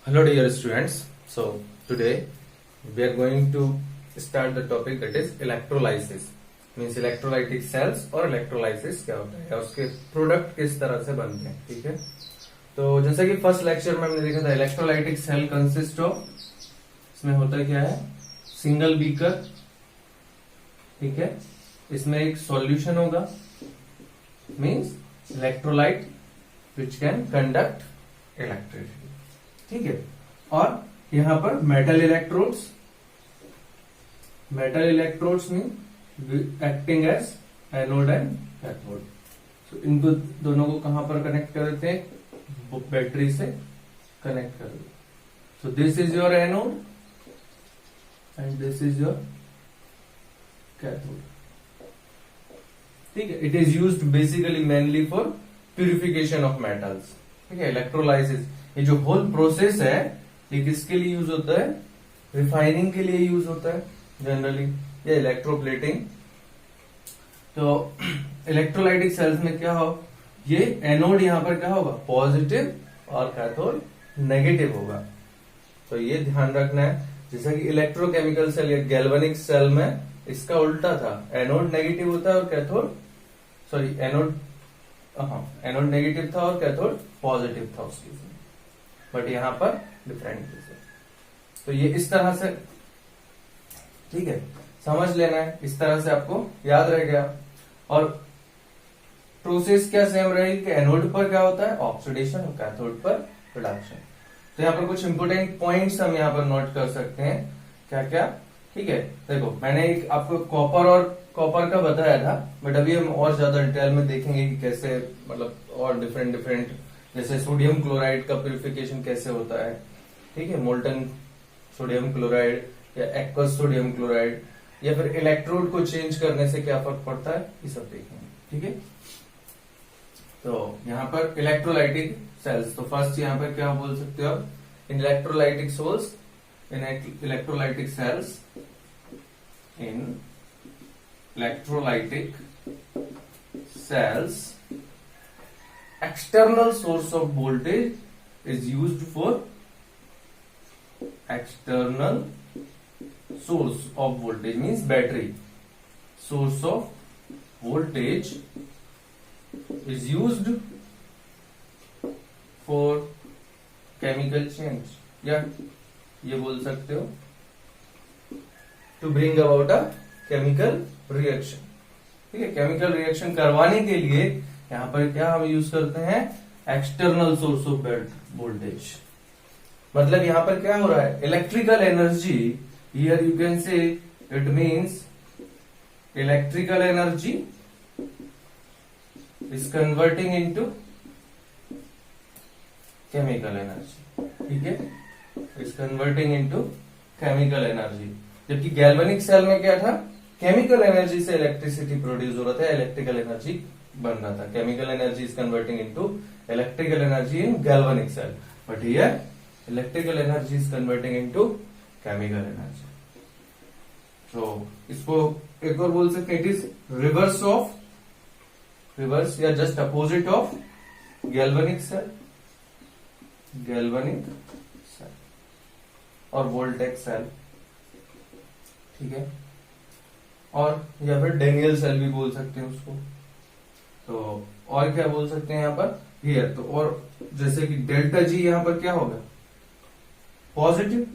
Hello dear students. So today we are going to start the topic that is electrolysis. Means electrolytic cells और electrolysis क्या होता है या उसके product किस तरह से बनते हैं. ठीक है, तो जैसा कि फर्स्ट लेक्चर में हमने देखा था इलेक्ट्रोलाइटिक सेल कंसिस्ट ऑफ, इसमें होता क्या है, सिंगल बीकर. ठीक है, इसमें एक सॉल्यूशन होगा means electrolyte which can conduct electricity. ठीक है, और यहां पर metal electrodes mean acting as anode and cathode. तो इनको दोनों को कहां पर कनेक्ट कर देते हैं, बैटरी से कनेक्ट कर देते. So this is your anode and this is your cathode. ठीक है, it is used basically mainly for purification of metals. ठीक है, इलेक्ट्रोलाइसिस ये जो होल प्रोसेस है ये किसके लिए यूज होता है, रिफाइनिंग के लिए यूज होता है जनरली, या इलेक्ट्रोप्लेटिंग. तो इलेक्ट्रोलाइटिक सेल्स में क्या हो, ये एनोड यहां पर क्या होगा, पॉजिटिव और कैथोड नेगेटिव होगा. तो ये ध्यान रखना है. जैसा कि इलेक्ट्रोकेमिकल सेल या गैल्वेनिक सेल में इसका उल्टा था, एनोड नेगेटिव होता है और कैथोड एनोड नेगेटिव था और कैथोड पॉजिटिव था उसके लिए, बट यहां पर डिफरेंट है. तो ये इस तरह से, ठीक है, समझ लेना है, इस तरह से आपको याद रह गया. और प्रोसेस क्या सेम रहेगी कि एनोड पर क्या होता है, ऑक्सीडेशन, और कैथोड पर रिडक्शन. तो यहाँ पर कुछ इंपोर्टेंट पॉइंट्स हम यहाँ पर नोट कर सकते हैं. क्या क्या, ठीक है, देखो मैंने एक आपको कॉपर का बताया था, बट अभी हम और ज्यादा डिटेल में देखेंगे कि कैसे, मतलब और डिफरेंट जैसे सोडियम क्लोराइड का प्यूरिफिकेशन कैसे होता है. ठीक है, मोल्टन सोडियम क्लोराइड या एक्वस सोडियम क्लोराइड, या फिर इलेक्ट्रोड को चेंज करने से क्या फर्क पड़ता है, ये सब देखेंगे. ठीक है, तो यहाँ पर इलेक्ट्रोलाइटिक सेल्स, तो फर्स्ट यहाँ पर क्या बोल सकते हो, इन electrolytic souls, in electrolytic sales, in electrolytic cells, external source of voltage is used for external source of voltage means battery. Source of voltage is used for chemical change, या ये बोल सकते हो to bring about a chemical reaction. ठीक है, chemical reaction करवाने के लिए यहां पर क्या हम यूज करते हैं, एक्सटर्नल सोर्स ऑफ वोल्टेज. मतलब यहां पर क्या हो रहा है, electrical energy, here you can say it means electrical energy is converting into chemical energy. ठीक है, is converting into chemical energy. जबकि गैल्वेनिक सेल में क्या था, केमिकल एनर्जी से इलेक्ट्रिसिटी प्रोड्यूस हो रहा था, इलेक्ट्रिकल एनर्जी बन रहा था. Chemical energy is converting into electrical energy in galvanic cell, but here electrical energy is converting into chemical energy. तो इसको एक और बोल सकते हैं, इट इज रिवर्स या just opposite of galvanic cell और वोल्टेक सेल. ठीक है, और या फिर डेनियल सेल भी बोल सकते हैं उसको. तो और क्या बोल सकते हैं यहाँ पर, हियर, तो और जैसे कि डेल्टा जी यहां पर क्या होगा, positive.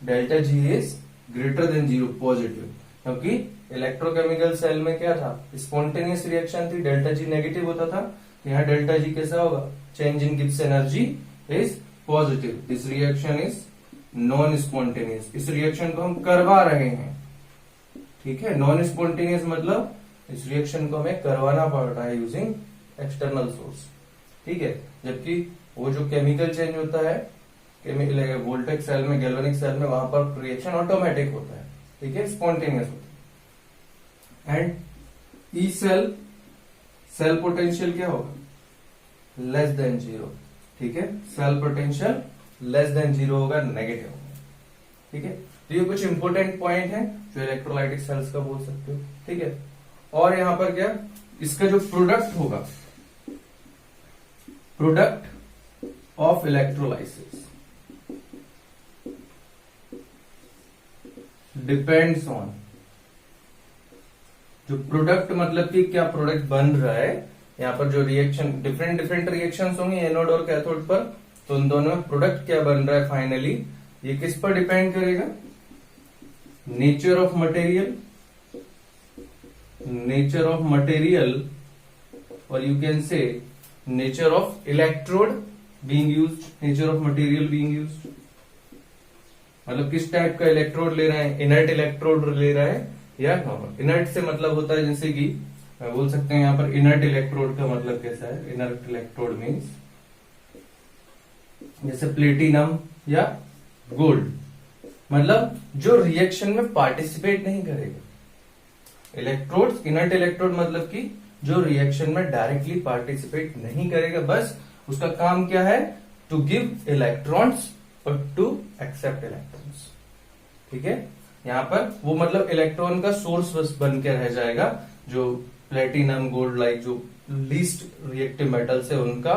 Delta G is greater than 0, positive, क्योंकि इलेक्ट्रोकेमिकल सेल में क्या था, स्पॉन्टेनियस रिएक्शन थी, डेल्टा जी नेगेटिव होता था. तो यहाँ डेल्टा जी कैसा होगा, change in Gibbs energy is positive. This reaction is non spontaneous, इस रिएक्शन को हम करवा रहे हैं. ठीक है, नॉन स्पॉन्टेनियस मतलब इस रिएक्शन को हमें करवाना पड़ रहा है यूजिंग एक्सटर्नल सोर्स. ठीक है, जबकि वो जो केमिकल चेंज होता है वोल्टेक सेल में, गैल्वेनिक सेल में, वहां पर रिएक्शन ऑटोमेटिक होता है. ठीक है, स्पॉन्टेनियस होता है. एंड ई सेल पोटेंशियल क्या होगा, लेस देन 0. ठीक है, सेल पोटेंशियल लेस देन 0 होगा, नेगेटिव होगा. ठीक है, तो ये कुछ इंपोर्टेंट पॉइंट है जो इलेक्ट्रोलाइटिक सेल्स का बोल सकते हो. ठीक है, और यहां पर क्या, इसका जो प्रोडक्ट होगा, product of electrolysis depends on, जो प्रोडक्ट मतलब कि क्या प्रोडक्ट बन रहा है, यहाँ पर जो रिएक्शन डिफरेंट डिफरेंट रिएक्शंस होंगे एनोड और कैथोड पर, तो उन दोनों में प्रोडक्ट क्या बन रहा है फाइनली, ये किस पर डिपेंड करेगा, nature of material, nature of material, और you can say nature of electrode being used, nature of material being used, मतलब किस टाइप का इलेक्ट्रोड ले रहे हैं, इनर्ट इलेक्ट्रोड ले रहा है या नॉर्मल। इनर्ट से मतलब होता है जैसे कि बोल सकते हैं यहाँ पर इनर्ट इलेक्ट्रोड का मतलब कैसा है, इनर्ट इलेक्ट्रोड मीन्स जैसे प्लेटिनम या गोल्ड, मतलब जो रिएक्शन में पार्टिसिपेट नहीं करेगा। इलेक्ट्रोड, इनर्ट इलेक्ट्रोड मतलब कि जो रिएक्शन में डायरेक्टली पार्टिसिपेट नहीं करेगा, बस उसका काम क्या है, टू गिव इलेक्ट्रॉन्स और टू एक्सेप्ट इलेक्ट्रॉन्स। ठीक है, यहां पर वो मतलब इलेक्ट्रॉन का सोर्स बस बन के रह जाएगा। जो प्लेटिनम गोल्ड लाइक जो लीस्ट रिएक्टिव मेटल्स है उनका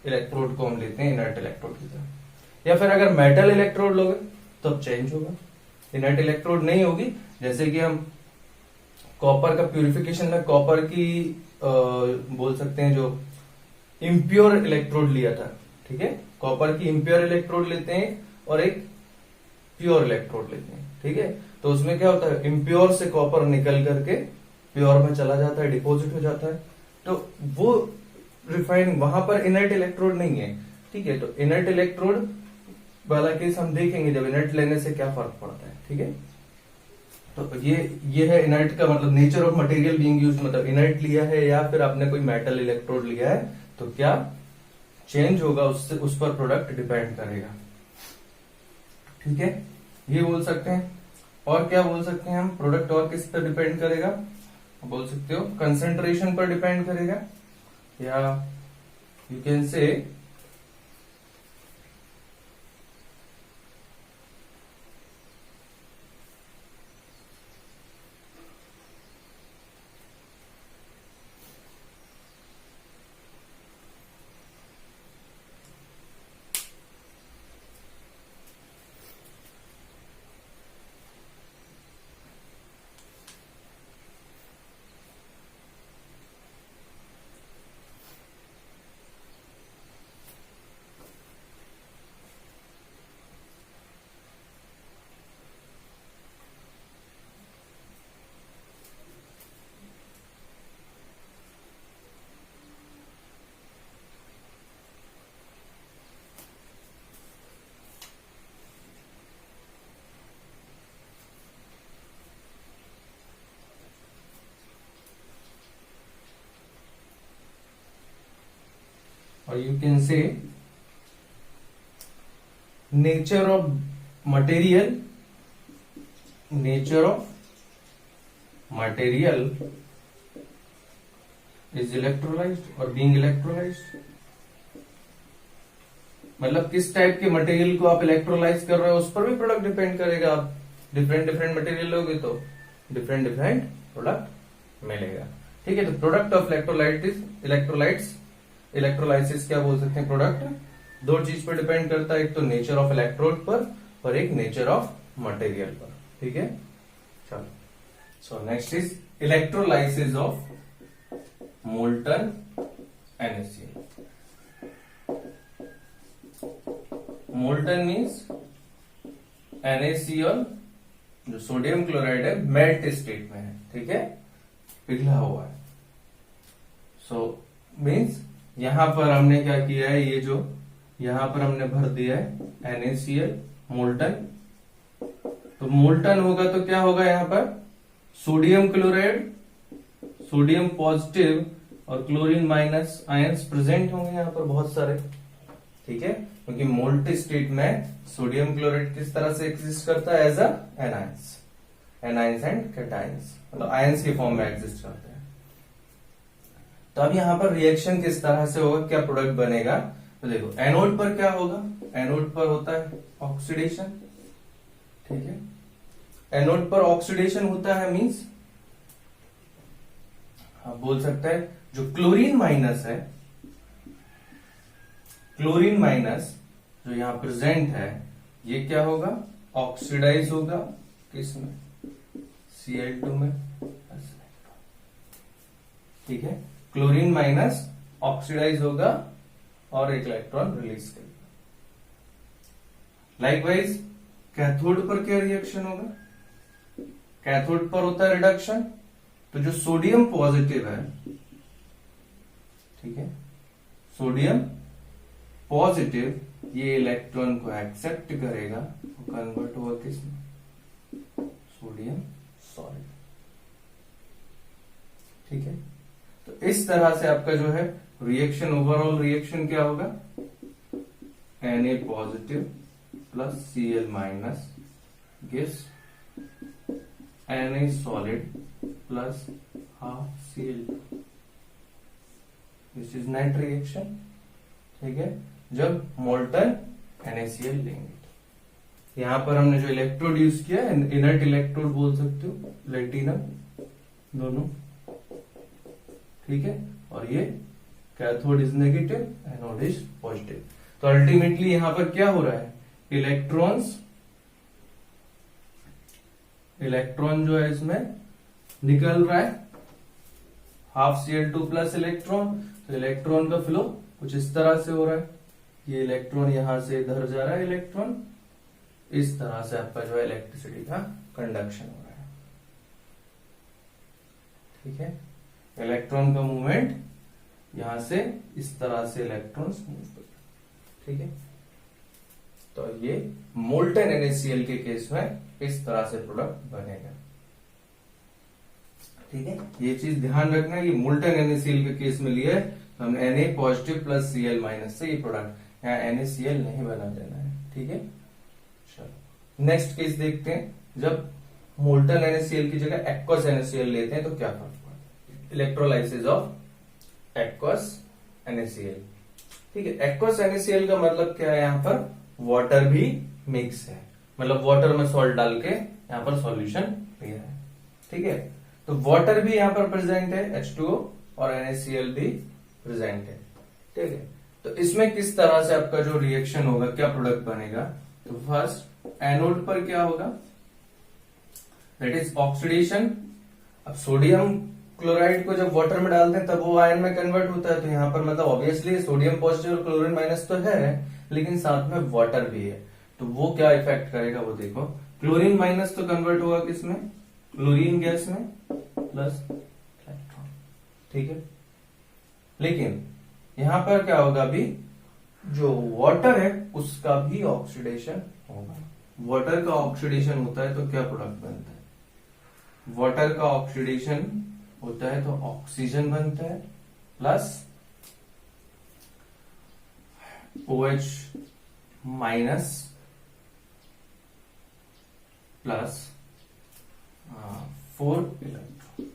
इलेक्ट्रोड को हम लेते हैं इनर्ट इलेक्ट्रोड की तरह। या फिर अगर मेटल इलेक्ट्रोड लोगे तो अब चेंज होगा, इनर्ट इलेक्ट्रोड नहीं होगी। जैसे कि हम कॉपर का प्यूरिफिकेशन में कॉपर की बोल सकते हैं जो इम्प्योर इलेक्ट्रोड लिया था, ठीक है, कॉपर की इम्प्योर इलेक्ट्रोड लेते हैं और एक प्योर इलेक्ट्रोड लेते हैं। ठीक है, तो उसमें क्या होता है, इम्प्योर से कॉपर निकल करके प्योर में चला जाता है, डिपॉजिट हो जाता है, तो वो रिफाइन, वहां पर इनर्ट इलेक्ट्रोड नहीं है। ठीक है, तो इनर्ट इलेक्ट्रोड वाला केस हम देखेंगे जब इनर्ट लेने से क्या फर्क पड़ता है। ठीक है, तो ये है इनर्ट का मतलब nature of material being used, मतलब इनर्ट लिया है या फिर आपने कोई मेटल इलेक्ट्रोड लिया है तो क्या चेंज होगा, उससे उस पर प्रोडक्ट डिपेंड करेगा। ठीक है, ये बोल सकते हैं। और क्या बोल सकते हैं हम, प्रोडक्ट और किस पर डिपेंड करेगा, बोल सकते हो कंसेंट्रेशन पर डिपेंड करेगा, या यू कैन से or you can say nature of material, nature of material is electrolyzed or being electrolyzed, मतलब किस टाइप के मटेरियल को आप इलेक्ट्रोलाइज कर रहे हो उस पर भी प्रोडक्ट डिपेंड करेगा। आप डिफरेंट डिफरेंट मटेरियल लोगे तो डिफरेंट डिफरेंट प्रोडक्ट मिलेगा। ठीक है, तो प्रोडक्ट ऑफ इलेक्ट्रोलाइट्स, इलेक्ट्रोलाइसिस क्या बोल सकते हैं, प्रोडक्ट दो चीज पर डिपेंड करता है, एक तो नेचर ऑफ इलेक्ट्रोड पर और एक नेचर ऑफ मटेरियल पर। ठीक है, चलो, so next is electrolysis of molten NaCl। Molten means NaCl जो सोडियम क्लोराइड है मेल्ट स्टेट में है, ठीक है, पिघला हुआ है। सो मीन्स यहां पर हमने क्या किया है, ये जो यहां पर हमने भर दिया है NaCl मोल्टन, तो मोल्टन होगा तो क्या होगा, यहां पर सोडियम क्लोराइड, सोडियम पॉजिटिव और क्लोरीन माइनस आयंस प्रेजेंट होंगे यहां पर बहुत सारे। ठीक है, क्योंकि मोल्ट स्टेट में सोडियम क्लोराइड किस तरह से एग्जिस्ट करता है, as a anions, anions and cations, मतलब आयंस के फॉर्म में एग्जिस्ट करता है। तो अब यहां पर रिएक्शन किस तरह से होगा, क्या प्रोडक्ट बनेगा, तो देखो एनोड पर क्या होगा, एनोड पर होता है ऑक्सीडेशन। ठीक है, एनोड पर ऑक्सीडेशन होता है मींस आप बोल सकते हैं जो क्लोरीन माइनस है, क्लोरीन माइनस जो यहां प्रेजेंट है ये क्या होगा, ऑक्सीडाइज होगा किसमें, Cl2 में। ठीक है, क्लोरीन माइनस ऑक्सीडाइज होगा और एक इलेक्ट्रॉन रिलीज करेगा। लाइकवाइज कैथोड पर क्या रिएक्शन होगा, कैथोड पर होता है रिडक्शन, तो जो सोडियम पॉजिटिव है, ठीक है, सोडियम पॉजिटिव ये इलेक्ट्रॉन को एक्सेप्ट करेगा, वो कन्वर्ट होगा किसमें, सोडियम सॉल्ट। ठीक है, तो इस तरह से आपका जो है रिएक्शन, ओवरऑल रिएक्शन क्या होगा, Na positive plus Cl minus gives Na solid plus half Cl2, this is net reaction. ठीक है, जब मोल्टन NaCl लेंगे। यहां पर हमने जो इलेक्ट्रोड यूज किया, इनर्ट इलेक्ट्रोड बोल सकते हो, प्लेटिनम दोनों। ठीक है, और ये cathode is negative, anode is positive. तो अल्टीमेटली यहां पर क्या हो रहा है, इलेक्ट्रॉन जो है इसमें निकल रहा है, हाफ Cl2 प्लस इलेक्ट्रॉन। तो इलेक्ट्रॉन का फ्लो कुछ इस तरह से हो रहा है, ये इलेक्ट्रॉन यहां से इधर जा रहा है, इलेक्ट्रॉन इस तरह से आपका जो है इलेक्ट्रिसिटी का कंडक्शन हो रहा है। ठीक है, इलेक्ट्रॉन का मूवमेंट यहां से इस तरह से इलेक्ट्रॉन्स मूव कर रहे हैं। ठीक है, तो ये मोल्टन NaCl के केस में इस तरह से प्रोडक्ट बनेगा। ठीक है, ये चीज ध्यान रखना, ये मोल्टन NaCl के केस में लिया है, तो हम Na positive plus Cl minus से ये प्रोडक्ट, यहाँ NaCl नहीं बना देना है। ठीक है, चलो नेक्स्ट केस देखते हैं। जब मोल्टन NaCl की जगह एक्वस NaCl लेते हैं तो क्या फर्क पड़ता है, इलेक्ट्रोलाइसिस ऑफ एक्वस NaCl। ठीक है, एक्वस NaCl का मतलब क्या है, यहाँ पर वाटर भी मिक्स है, मतलब वाटर में सॉल्ट डाल के यहाँ पर सॉल्यूशन लिया है। ठीक है, तो वाटर भी यहाँ पर प्रेजेंट है, H2O, और NaCl भी प्रेजेंट है। ठीक है, तो इसमें किस तरह से आपका जो रिएक्शन होगा, क्या प्रोडक्ट बनेगा, तो फर्स्ट एनोड पर क्या होगा, दैट इज ऑक्सीडेशन। अब सोडियम क्लोराइड को जब वाटर में डालते हैं तब वो आयन में कन्वर्ट होता है, तो यहाँ पर मतलब ऑब्वियसली सोडियम पॉजिटिव और क्लोरीन माइनस तो है, लेकिन साथ में वाटर भी है, तो वो क्या इफेक्ट करेगा वो देखो। क्लोरीन माइनस तो कन्वर्ट होगा किसमें, क्लोरीन गैस में प्लस इलेक्ट्रॉन। ठीक है, लेकिन यहां पर क्या होगा, अभी जो वाटर है उसका भी ऑक्सीडेशन होगा। वाटर का ऑक्सीडेशन होता है तो क्या प्रोडक्ट बनता है, वाटर का ऑक्सीडेशन होता है तो ऑक्सीजन बनता है plus OH minus plus 4 electron.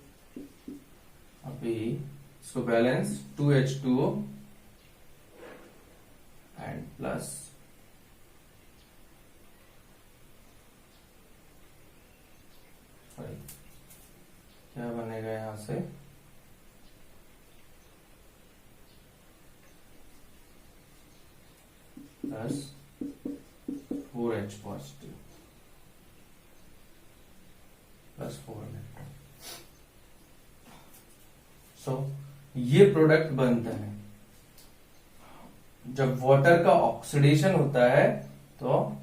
अभी इसको बैलेंस 2H2O एंड प्लस क्या बनेगा यहां से, plus 4H positive plus 4 electron. So ये प्रोडक्ट बनता है जब वाटर का ऑक्सीडेशन होता है, तो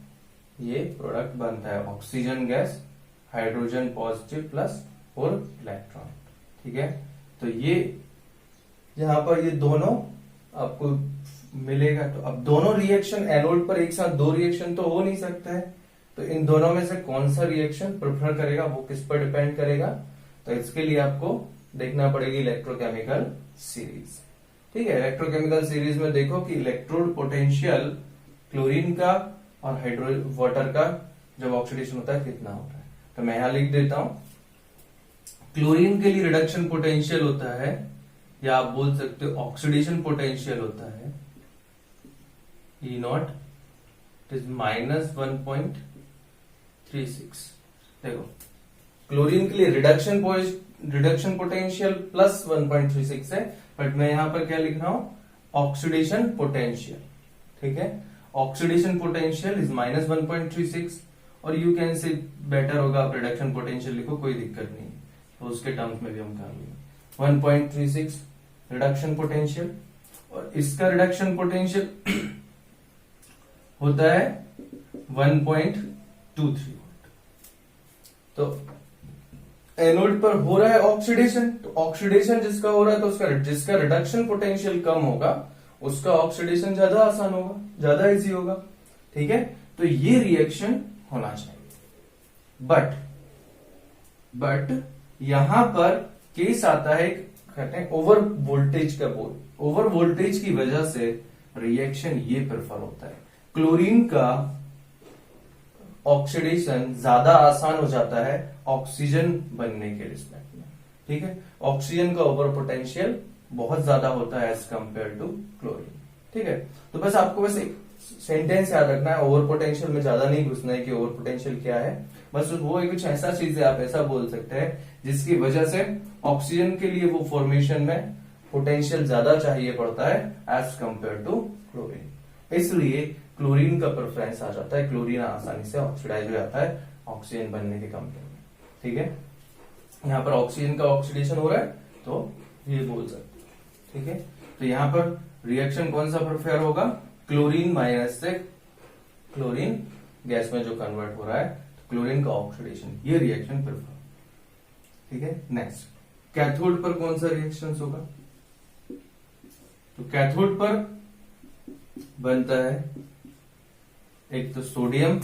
ये प्रोडक्ट बनता है oxygen gas, hydrogen positive plus 4 electron. ठीक है, तो ये यहां पर ये दोनों आपको मिलेगा। तो अब दोनों रिएक्शन एनोड पर एक साथ दो रिएक्शन तो हो नहीं सकता है, तो इन दोनों में से कौन सा रिएक्शन प्रेफर करेगा वो किस पर डिपेंड करेगा, तो इसके लिए आपको देखना पड़ेगी इलेक्ट्रोकेमिकल सीरीज। ठीक है, इलेक्ट्रोकेमिकल सीरीज में देखो कि इलेक्ट्रोड पोटेंशियल क्लोरीन का और हाइड्रो वाटर का जब ऑक्सीडेशन होता है कितना होता है। तो मैं यहां लिख देता हूं, क्लोरीन के लिए रिडक्शन पोटेंशियल होता है, या आप बोल सकते हो ऑक्सीडेशन पोटेंशियल होता है E नॉट, इट इज -1.36। देखो क्लोरीन के लिए रिडक्शन पोटेंशियल प्लस 1.36 है, बट मैं यहां पर क्या लिख रहा हूं, ऑक्सीडेशन पोटेंशियल। ठीक है। ऑक्सीडेशन पोटेंशियल इज -1.36 और यू कैन से बेटर होगा आप रिडक्शन पोटेंशियल लिखो, कोई दिक्कत नहीं, तो उसके टर्म्स में भी हम कर लेंगे 1.36 रिडक्शन पोटेंशियल, और इसका रिडक्शन पोटेंशियल होता है 1.23 वोल्ट। तो एनोड पर हो रहा है ऑक्सीडेशन, तो ऑक्सीडेशन जिसका हो रहा है तो उसका जिसका रिडक्शन पोटेंशियल कम होगा उसका ऑक्सीडेशन ज्यादा आसान होगा, ज्यादा इजी होगा, ठीक है। तो ये रिएक्शन होना चाहिए, बट यहां पर केस आता है, कहते हैं ओवर वोल्टेज का बोल, ओवर वोल्टेज की वजह से रिएक्शन ये प्रेफर होता है, क्लोरीन का ऑक्सीडेशन ज्यादा आसान हो जाता है ऑक्सीजन बनने के रिस्पेक्ट में, ठीक है। ऑक्सीजन का ओवर पोटेंशियल बहुत ज्यादा होता है एज कंपेयर टू क्लोरीन, ठीक है। तो बस आपको बस एक सेंटेंस याद रखना है, ओवर पोटेंशियल में ज्यादा नहीं घुसना है कि ओवर पोटेंशियल क्या है, बस वो एक कुछ ऐसा चीज है, आप ऐसा बोल सकते हैं जिसकी वजह से ऑक्सीजन के लिए वो फॉर्मेशन में पोटेंशियल ज्यादा चाहिए पड़ता है एज कंपेयर टू क्लोरीन, इसलिए क्लोरीन का प्रेफरेंस आ जाता है, क्लोरीन आसानी से ऑक्सीडाइज हो जाता है ऑक्सीजन बनने के कंपेयर में, ठीक है। यहाँ पर ऑक्सीजन का ऑक्सीडेशन हो रहा है तो ये बोल सकते हैं, ठीक है। तो यहाँ पर रिएक्शन कौन सा प्रेफर होगा, क्लोरीन माइनस से क्लोरीन गैस में जो कन्वर्ट हो रहा है, तो क्लोरीन का ऑक्सीडेशन, ये रिएक्शन प्रेफर, ठीक है। नेक्स्ट, कैथोड पर कौन सा रिएक्शन होगा, तो कैथोड पर बनता है एक तो sodium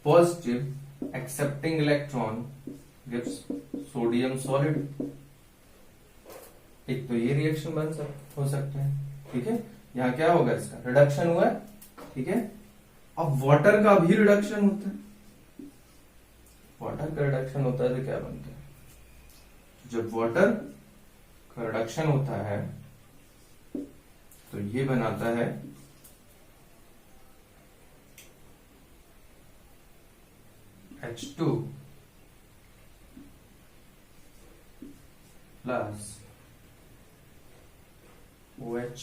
positive accepting electron gives sodium solid, एक तो ये रिएक्शन हो सकते हैं, ठीक है। यहाँ क्या होगा, इसका रिडक्शन हुआ है, ठीक है। अब वाटर का भी रिडक्शन होता है, वाटर का रिडक्शन होता है तो क्या बनता है, जब वाटर का रिडक्शन होता है तो ये बनाता है H2 plus OH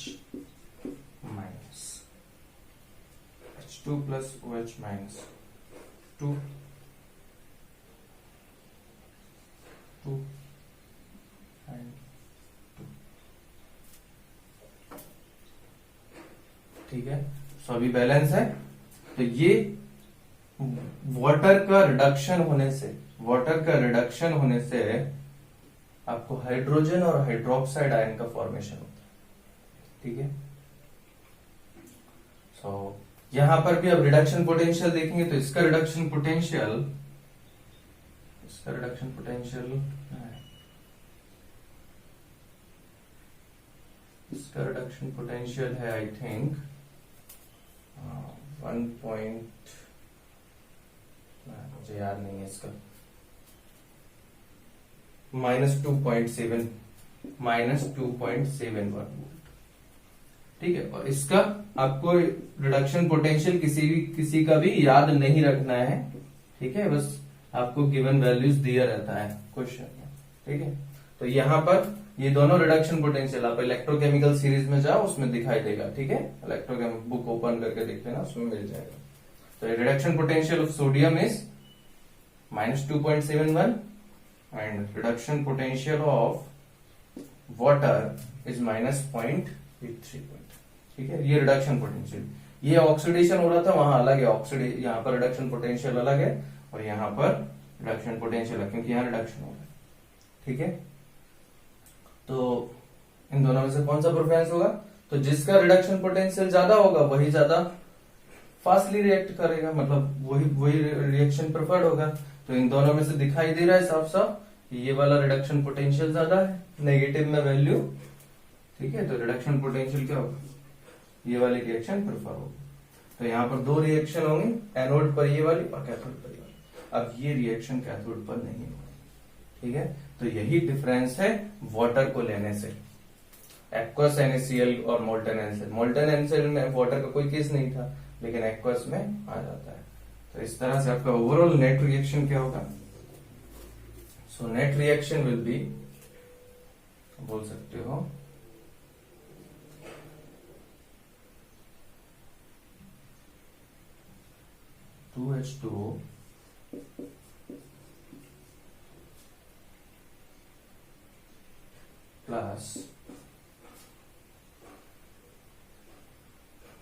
minus, H2 plus OH minus 2 and 2, ठीक है। सो अभी बैलेंस है, तो ये वाटर का रिडक्शन होने से आपको हाइड्रोजन और हाइड्रोक्साइड आयन का फॉर्मेशन होता है, ठीक है। सो यहां पर भी अब रिडक्शन पोटेंशियल देखेंगे तो इसका रिडक्शन पोटेंशियल है आई थिंक 1 मुझे याद नहीं है इसका, -2.71 वोल्ट, ठीक है। और इसका आपको रिडक्शन पोटेंशियल किसी का भी याद नहीं रखना है, ठीक है, बस आपको गिवन वैल्यूज दिया रहता है क्वेश्चन में, ठीक है। तो यहां पर ये दोनों रिडक्शन पोटेंशियल आप इलेक्ट्रोकेमिकल सीरीज में जाओ, उसमें दिखाई देगा, ठीक है। इलेक्ट्रोकेमिकल बुक ओपन करके देख लेना, उसमें मिल जाएगा। तो reduction potential of sodium is -2.71 and reduction potential of water is -0.83, ठीक है। ये रिडक्शन पोटेंशियल, ये ऑक्सीडेशन हो रहा था वहां अलग है, यहाँ पर रिडक्शन पोटेंशियल अलग है और यहाँ पर रिडक्शन पोटेंशियल है, क्योंकि यहाँ रिडक्शन हो रहा है, ठीक है। तो इन दोनों में से कौन सा प्रेफरेंस होगा, तो जिसका रिडक्शन पोटेंशियल ज्यादा होगा वही ज्यादा फास्टली रिएक्ट करेगा, मतलब वही रिएक्शन प्रेफर्ड होगा। तो इन दोनों में से दिखाई दे रहा है साफ साफ ये वाला रिडक्शन पोटेंशियल ज्यादा है, नेगेटिव में वैल्यू, ठीक है। तो रिडक्शन पोटेंशियल क्या होगा, ये वाली रिएक्शन प्रेफर होगी। तो यहाँ पर दो रिएक्शन होंगी, एनोड पर ये वाली और कैथोड पर ये वाली। अब ये रिएक्शन कैथोड पर नहीं होगी, ठीक है। तो यही डिफरेंस है वाटर को लेने से, एक्वस NaCl और मोल्टन NaCl। मोल्टन NaCl में वाटर का कोई केस नहीं था, लेकिन एक्वस में आ जाता है। तो इस तरह से आपका ओवरऑल नेट रिएक्शन क्या होगा, so net reaction will be, बोल सकते हो 2H2O plus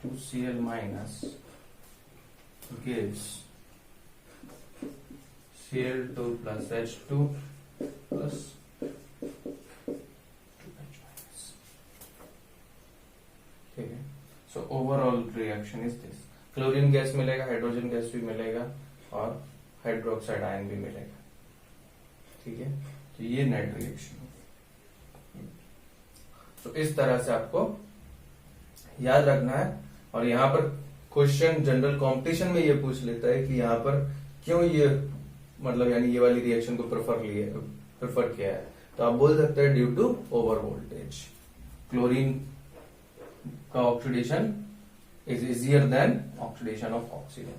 2Cl minus gives Cl2 plus H2 plus 2H minus. ठीक है, so overall reaction is this. Chlorine gas मिलेगा, हाइड्रोजन गैस भी मिलेगा और हाइड्रोक्साइड आयन भी मिलेगा. ठीक है, तो ये नेट रिएक्शन है. तो इस तरह से आपको याद रखना है. और यहाँ पर क्वेश्चन जनरल कंपटीशन में ये पूछ लेता है कि यहाँ पर क्यों ये मतलब यानी ये वाली रिएक्शन को प्रेफर किया है. तो आप बोल सकते हैं due to over voltage. Chlorine का oxidation is easier than oxidation of oxygen.